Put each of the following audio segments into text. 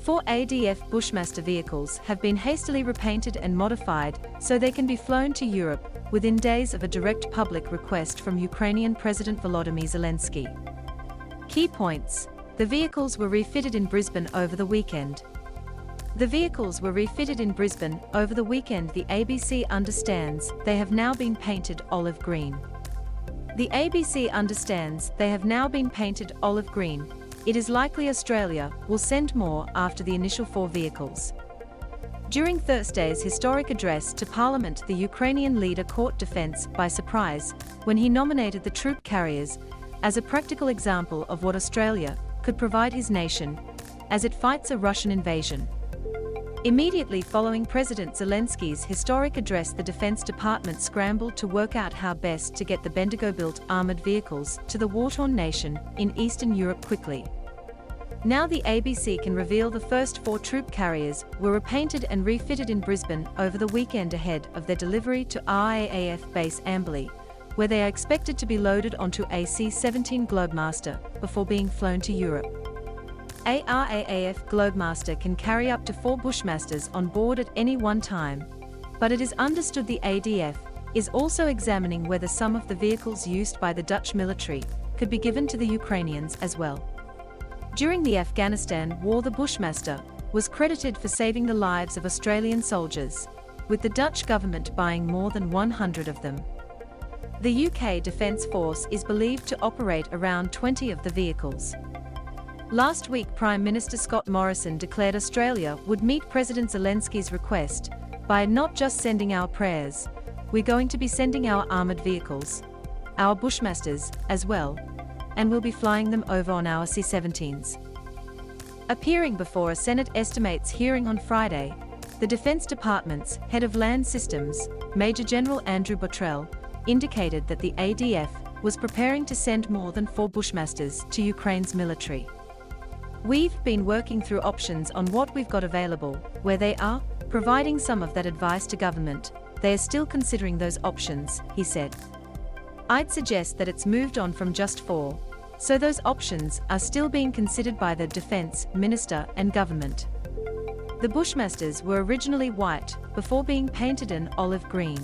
4 ADF Bushmaster vehicles have been hastily repainted and modified so they can be flown to Europe within days of a direct public request from Ukrainian President Volodymyr Zelensky. Key points: the vehicles were refitted in Brisbane over the weekend. The vehicles were refitted in Brisbane over the weekend. The ABC understands they have now been painted olive green. The ABC understands they have now been painted olive green. It is likely Australia will send more after the initial 4 vehicles. During Thursday's historic address to Parliament, the Ukrainian leader caught defence by surprise when he nominated the troop carriers as a practical example of what Australia could provide his nation as it fights a Russian invasion. Immediately following President Zelensky's historic address, the Defence Department scrambled to work out how best to get the Bendigo-built armoured vehicles to the war-torn nation in Eastern Europe quickly. Now the ABC can reveal the first 4 troop carriers were repainted and refitted in Brisbane over the weekend ahead of their delivery to RAAF base Amberley, where they are expected to be loaded onto a C-17 Globemaster before being flown to Europe. A RAAF Globemaster can carry up to 4 Bushmasters on board at any one time, but it is understood the ADF is also examining whether some of the vehicles used by the Dutch military could be given to the Ukrainians as well. During the Afghanistan war, the Bushmaster was credited for saving the lives of Australian soldiers, with the Dutch government buying more than 100 of them. The UK Defence Force is believed to operate around 20 of the vehicles. Last week, Prime Minister Scott Morrison declared Australia would meet President Zelensky's request by not just sending our prayers, we're going to be sending our armoured vehicles, our Bushmasters, as well, and we'll be flying them over on our C-17s. Appearing before a Senate Estimates hearing on Friday, the Defence Department's head of land systems, Major General Andrew Bottrell, indicated that the ADF was preparing to send more than 4 Bushmasters to Ukraine's military. We've been working through options on what we've got available, where they are providing some of that advice to government. They are still considering those options, he said. I'd suggest that it's moved on from just 4, so those options are still being considered by the Defence Minister and government. The Bushmasters were originally white before being painted an olive green.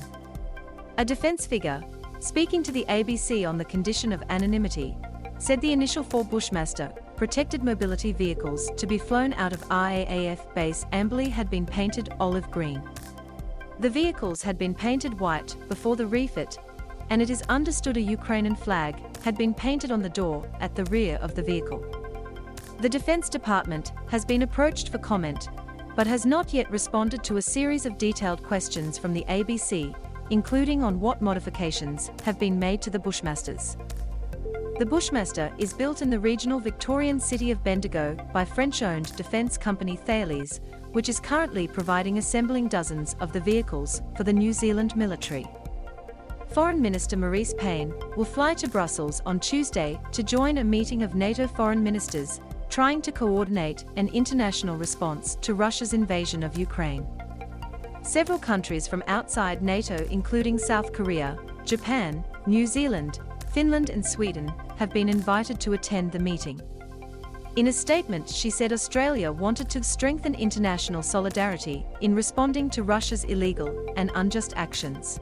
A defence figure, speaking to the ABC on the condition of anonymity, said the initial 4 Bushmaster protected mobility vehicles to be flown out of RAAF base Amberley had been painted olive green. The vehicles had been painted white before the refit, and it is understood a Ukrainian flag had been painted on the door at the rear of the vehicle. The Defence Department has been approached for comment, but has not yet responded to a series of detailed questions from the ABC, including on what modifications have been made to the Bushmasters. The Bushmaster is built in the regional Victorian city of Bendigo by French-owned defence company Thales, which is currently providing assembling dozens of the vehicles for the New Zealand military. Foreign Minister Marise Payne will fly to Brussels on Tuesday to join a meeting of NATO foreign ministers trying to coordinate an international response to Russia's invasion of Ukraine. Several countries from outside NATO, including South Korea, Japan, New Zealand, Finland and Sweden, have been invited to attend the meeting. In a statement, she said Australia wanted to strengthen international solidarity in responding to Russia's illegal and unjust actions.